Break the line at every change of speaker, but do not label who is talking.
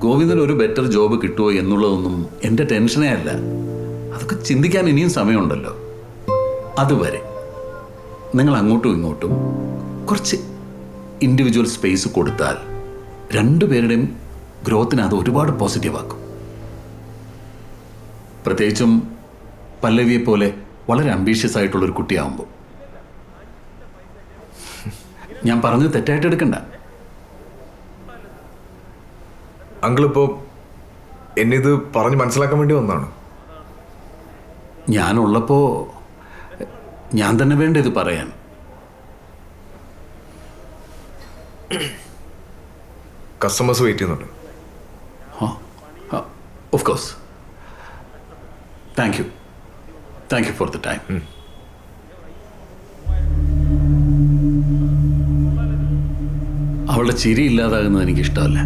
ഗോവിന്ദന് ഒരു better job കിട്ടുമോ എന്നുള്ളതൊന്നും എൻ്റെ ടെൻഷനേ അല്ല. അതൊക്കെ ചിന്തിക്കാൻ ഇനിയും സമയമുണ്ടല്ലോ. അതുവരെ നിങ്ങൾ അങ്ങോട്ടും ഇങ്ങോട്ടും കുറച്ച് ഇൻഡിവിജ്വൽ സ്പേസ് കൊടുത്താൽ രണ്ടുപേരുടെയും ഗ്രോത്തിന് അത് ഒരുപാട് പോസിറ്റീവാക്കും. പ്രത്യേകിച്ചും പല്ലവിയെ പോലെ വളരെ അംബീഷ്യസ് ആയിട്ടുള്ളൊരു കുട്ടിയാവുമ്പോൾ. ഞാൻ പറഞ്ഞത് തെറ്റായിട്ട് എടുക്കണ്ട.
അങ്കിളിപ്പോ എന്നിത് പറഞ്ഞ് മനസ്സിലാക്കാൻ വേണ്ടി വന്നതാണ്.
ഞാനുള്ളപ്പോൾ ഞാൻ തന്നെ വേണ്ട ഇത് പറയാൻ.
കസ്റ്റമേഴ്സ് വെയിറ്റ് ചെയ്യുന്നുണ്ട്.
Of course. Thank you for the time. അവളുടെ ചിരി ഇല്ലാതാകുന്നത് എനിക്കിഷ്ടമല്ല.